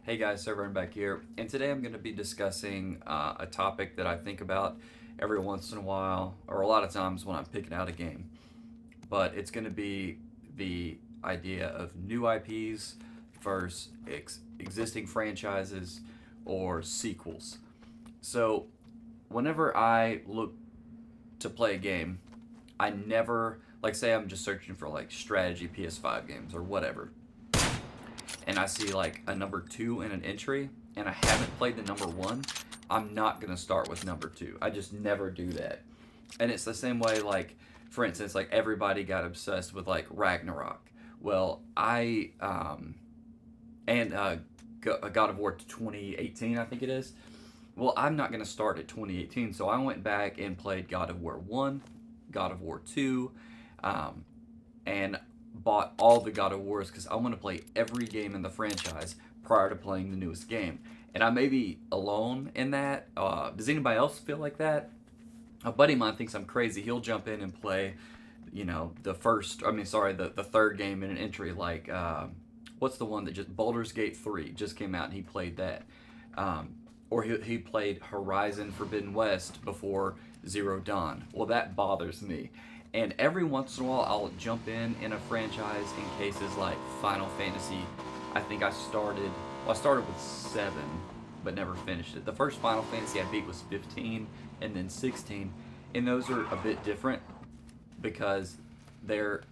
Hey guys, Server back here, and today I'm going to be discussing a topic that I think about every once in a while, or a lot of times when I'm picking out a game. But it's going to be the idea of new IPs versus existing franchises or sequels. So, whenever I look to play a game, I never, like, say I'm just searching for like strategy PS5 games or whatever, and I see like a number two in an entry and I haven't played the number one, I'm not gonna start with number two. I just never do that. And it's the same way, like, for instance, like everybody got obsessed with like Ragnarok. Well, and God of War 2018, I think it is. Well, I'm not gonna start at 2018, so I went back and played God of War 1, God of War 2, um, and bought all the God of Wars because I want to play every game in the franchise prior to playing the newest game. And I may be alone in that. Does anybody else feel like that? A buddy of mine thinks I'm crazy. He'll jump in and play, the third game in an entry, like, what's the one that just, Baldur's Gate 3 just came out and he played that. Um, or he played Horizon Forbidden West before Zero Dawn. Well, that bothers me. And every once in a while, I'll jump in a franchise in cases like Final Fantasy. I think I started with 7, but never finished it. The first Final Fantasy I beat was 15 and then 16. And those are a bit different because they're,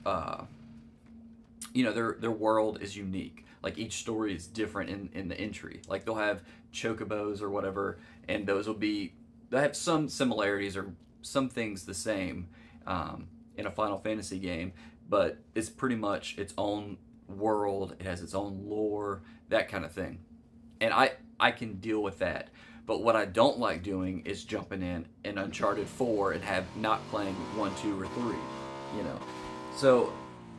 their world is unique. Like each story is different in the entry. Like they'll have chocobos or whatever, and they have some similarities or some things the same in a Final Fantasy game, but it's pretty much its own world. It has its own lore, that kind of thing, and I can deal with that. But what I don't like doing is jumping in Uncharted 4 and have not playing 1, 2, or 3. You know, so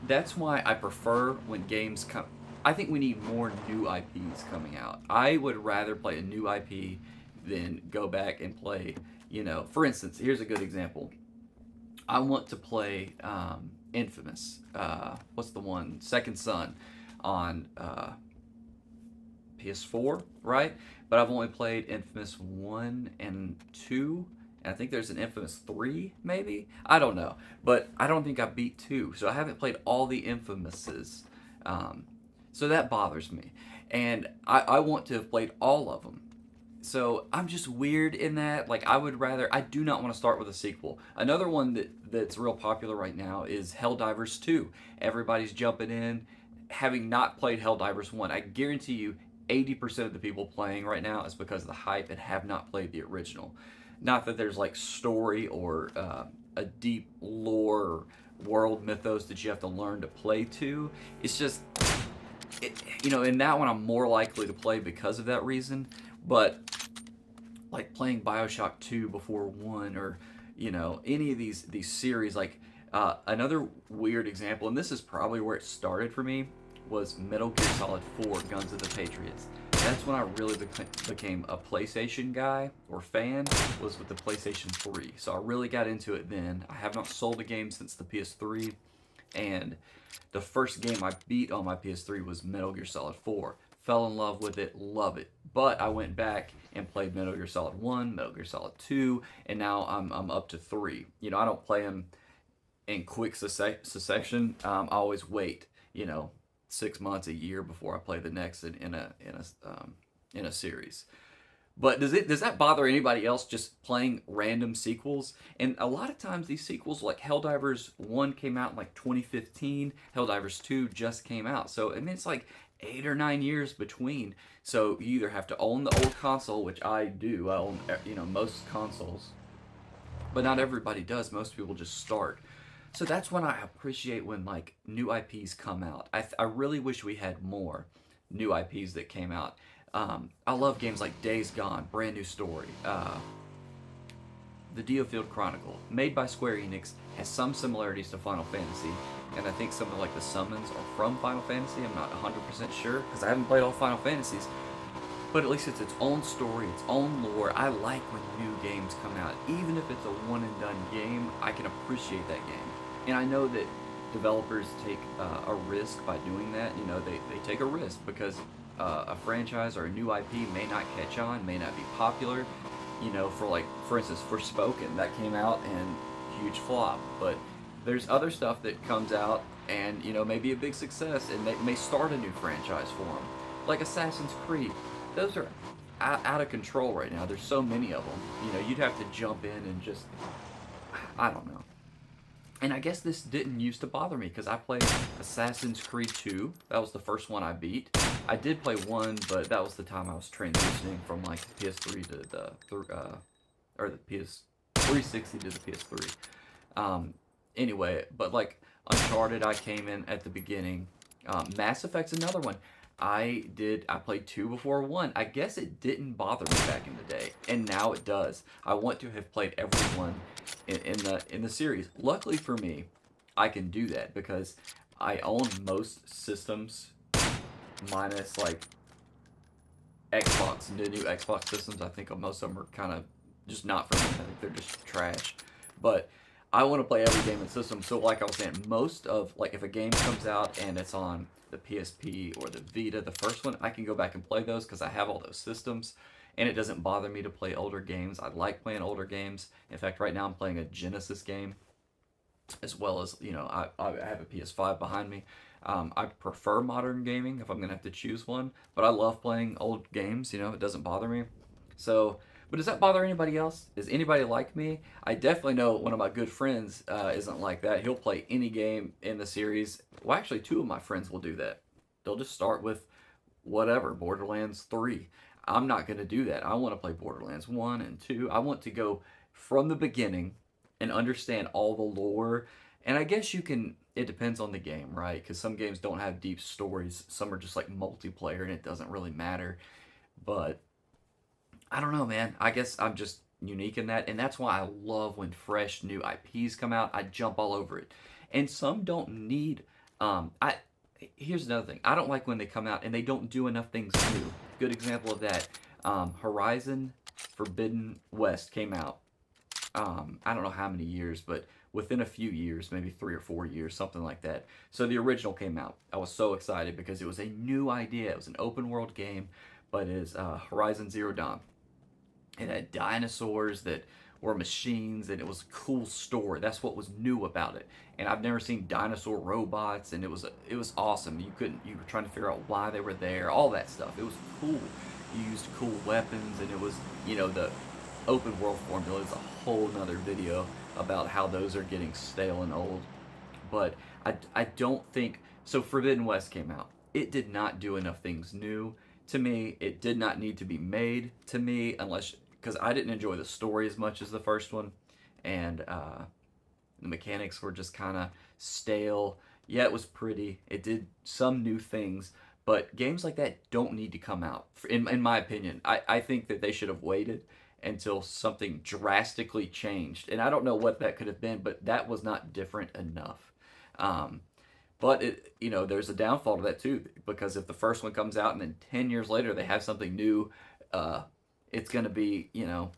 that's why I prefer when games come. I think we need more new IPs coming out. I would rather play a new IP than go back and play. For instance, here's a good example. I want to play Infamous. What's the one? Second Son on PS4, right? But I've only played Infamous 1 and 2. And I think there's an Infamous 3, maybe? I don't know. But I don't think I beat 2. So I haven't played all the Infamouses. So that bothers me. And I want to have played all of them. So I'm just weird in that. Like I do not want to start with a sequel. Another one that's real popular right now is Helldivers 2. Everybody's jumping in, having not played Helldivers 1. I guarantee you 80% of the people playing right now is because of the hype and have not played the original. Not that there's like story or a deep lore or world mythos that you have to learn to play to. It's just, in that one I'm more likely to play because of that reason. But like playing Bioshock 2 before 1, or any of these series, like another weird example, and this is probably where it started for me, was Metal Gear Solid 4 Guns of the Patriots. That's when I really became a PlayStation guy or fan, was with the PlayStation 3. So I really got into it then. I have not sold a game since the PS3, and the first game I beat on my PS3 was Metal Gear Solid 4. Fell in love with it, love it. But I went back and played Metal Gear Solid 1, Metal Gear Solid 2, and now I'm up to 3. I don't play them in quick succession. I always wait, 6 months, a year before I play the next in a series. But does that bother anybody else, just playing random sequels? And a lot of times these sequels, like Helldivers 1 came out in like 2015, Helldivers 2 just came out. So I mean it's like 8 or 9 years between. So you either have to own the old console, which I do. I own most consoles, but not everybody does. Most people just start. So that's when I appreciate when like new IPs come out. I really wish we had more new IPs that came out. I love games like Days Gone, brand new story. The Diofield Chronicle, made by Square Enix, has some similarities to Final Fantasy, and I think some of like the summons are from Final Fantasy. I'm not 100% sure because I haven't played all Final Fantasies, but at least it's its own story, its own lore. I like when new games come out, even if it's a one and done game. I can appreciate that game, and I know that developers take a risk by doing that. They take a risk because a franchise or a new IP may not catch on, may not be popular. You know, for like, for instance, Forspoken, that came out and huge flop. But there's other stuff that comes out and, you know, may be a big success and may start a new franchise for them. Like Assassin's Creed. Those are out of control right now. There's so many of them. You know, you'd have to jump in and just, I don't know. And I guess this didn't used to bother me because I played Assassin's Creed 2. That was the first one I beat. I did play 1, but that was the time I was transitioning from like the PS3 to or the PS360 to the PS3. Anyway, but like Uncharted, I came in at the beginning. Mass Effect's another one. I played 2 before 1. I guess it didn't bother me back in the day, and now it does. I want to have played every one in the series. Luckily for me, I can do that because I own most systems, minus like Xbox, the new Xbox systems. I think most of them are kind of just not for me. I think they're just trash. But I want to play every game in system. So like I was saying, most of, like, if a game comes out and it's on the PSP or the Vita, the first one, I can go back and play those because I have all those systems. And it doesn't bother me to play older games. I like playing older games. In fact, right now I'm playing a Genesis game, as well as, you know, I have a PS5 behind me. I prefer modern gaming if I'm going to have to choose one, but I love playing old games, you know, it doesn't bother me. So, but does that bother anybody else? Is anybody like me? I definitely know one of my good friends isn't like that. He'll play any game in the series. Well, actually, 2 of my friends will do that. They'll just start with whatever, Borderlands 3. I'm not going to do that. I want to play Borderlands 1 and 2. I want to go from the beginning and understand all the lore. And I guess you can, it depends on the game, right? Because some games don't have deep stories. Some are just like multiplayer and it doesn't really matter. But I don't know, man. I guess I'm just unique in that. And that's why I love when fresh new IPs come out. I jump all over it. And some don't need, I, here's another thing. I don't like when they come out and they don't do enough things new. Good example of that. Horizon Forbidden West came out. I don't know how many years, but within a few years, maybe 3 or 4 years, something like that. So the original came out. I was so excited because it was a new idea. It was an open world game, but it's Horizon Zero Dawn. It had dinosaurs that were machines, and it was a cool story. That's what was new about it. And I've never seen dinosaur robots, and it was awesome. You were trying to figure out why they were there, all that stuff. It was cool. You used cool weapons, and it was, you know, the open world formula is a whole nother video about how those are getting stale and old. But I don't think so. Forbidden West came out. It did not do enough things new to me. It did not need to be made to me, unless, because I didn't enjoy the story as much as the first one, and the mechanics were just kind of stale. Yeah, it was pretty. It did some new things, but games like that don't need to come out. In my opinion, I think that they should have waited until something drastically changed. And I don't know what that could have been, but that was not different enough. But it, you know, there's a downfall to that too, because if the first one comes out and then 10 years later they have something new, it's going to be, you know,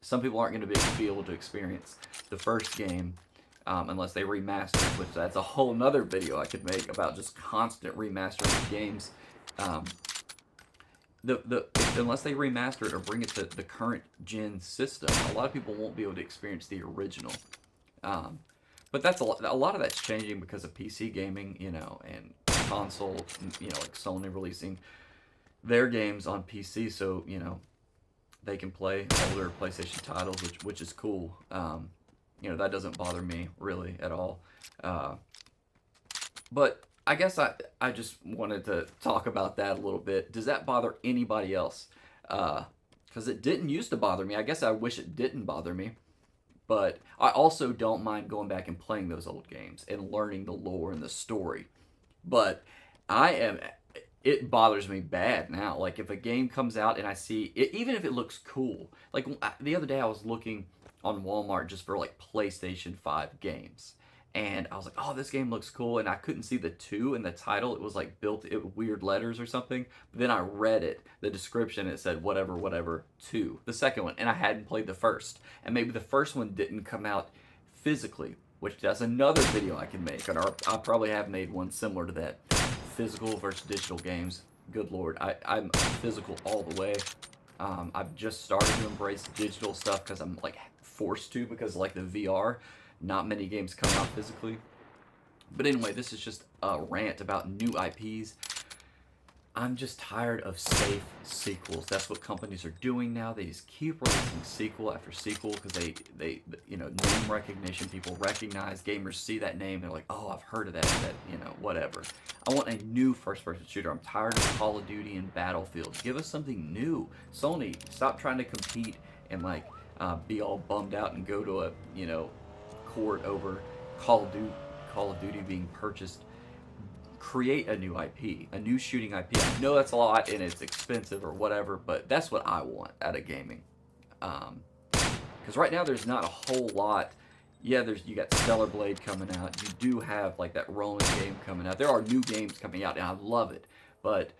some people aren't going to be able to experience the first game unless they remaster it, which that's a whole nother video I could make about just constant remastering of games. Unless they remaster it or bring it to the current gen system, a lot of people won't be able to experience the original. But that's a lot of that's changing because of PC gaming, you know, and console, you know, like Sony releasing their games on PC, so, you know, they can play older PlayStation titles, which is cool. You know, that doesn't bother me really at all. But I guess I just wanted to talk about that a little bit. Does that bother anybody else? Because it didn't used to bother me. I guess I wish it didn't bother me. But I also don't mind going back and playing those old games and learning the lore and the story. But it bothers me bad now. Like if a game comes out and I see it, even if it looks cool. Like the other day I was looking on Walmart just for like PlayStation 5 games. And I was like, oh, this game looks cool. And I couldn't see the 2 in the title. It was like built in weird letters or something. But then I read it, the description, it said whatever, whatever, 2, the second one. And I hadn't played the first. And maybe the first one didn't come out physically, which that's another video I can make. Or I'll probably have made one similar to that. physical versus digital games. Good lord, I'm physical all the way. I've just started to embrace digital stuff because I'm like forced to, because like the VR, not many games come out physically. But anyway, this is just a rant about new IPs. I'm just tired of safe sequels. That's what companies are doing now. They just keep releasing sequel after sequel because they name recognition. People recognize, gamers see that name. They're like, oh, I've heard of that, whatever. I want a new first-person shooter. I'm tired of Call of Duty and Battlefield. Give us something new. Sony, stop trying to compete and like be all bummed out and go to a court over Call of Duty, being purchased. Create a new IP, a new shooting IP. I know that's a lot and it's expensive or whatever, but that's what I want out of gaming. Because right now there's not a whole lot. Yeah, you got Stellar Blade coming out. You do have like that Roman game coming out. There are new games coming out, and I love it. But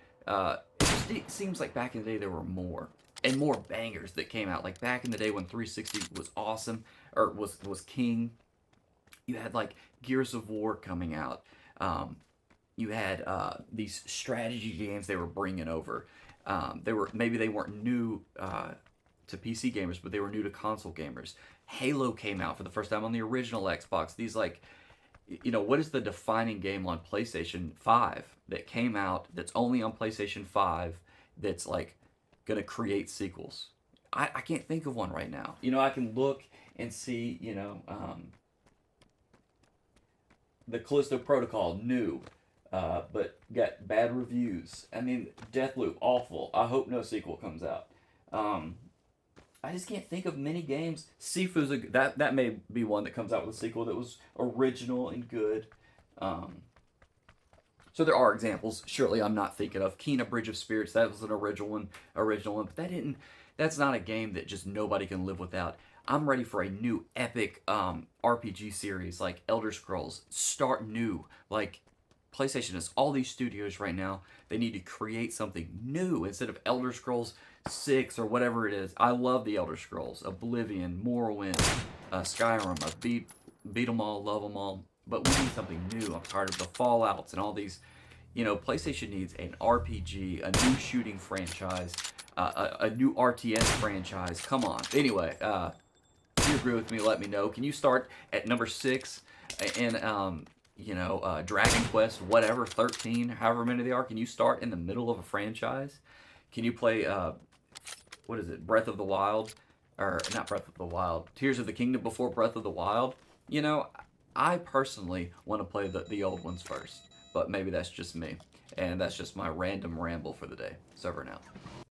it seems like back in the day there were more and more bangers that came out. Like back in the day when 360 was awesome or was king. You had like Gears of War coming out. You had these strategy games they were bringing over. They weren't new to PC gamers, but they were new to console gamers. Halo came out for the first time on the original Xbox. These like, what is the defining game on PlayStation 5 that came out that's only on PlayStation 5 that's like gonna create sequels? I can't think of one right now. I can look and see, the Callisto Protocol, new. But got bad reviews. I mean, Deathloop, awful. I hope no sequel comes out. I just can't think of many games. Sifu's that may be one that comes out with a sequel that was original and good. So there are examples. Surely I'm not thinking of Kena Bridge of Spirits. That was an original one, but That's not a game that just nobody can live without. I'm ready for a new epic RPG series like Elder Scrolls. Start new, like. PlayStation has all these studios right now. They need to create something new instead of Elder Scrolls 6 or whatever it is. I love the Elder Scrolls. Oblivion, Morrowind, Skyrim. I beat them all, love them all. But we need something new. I'm tired of the Fallouts and all these. PlayStation needs an RPG, a new shooting franchise, a new RTS franchise. Come on. Anyway, if you agree with me, let me know. Can you start at number 6 and Dragon Quest, whatever, 13, however many they are? Can you start in the middle of a franchise? Can you play, what is it, Breath of the Wild? Or, not Breath of the Wild, Tears of the Kingdom before Breath of the Wild? I personally want to play the old ones first. But maybe that's just me. And that's just my random ramble for the day. It's over now.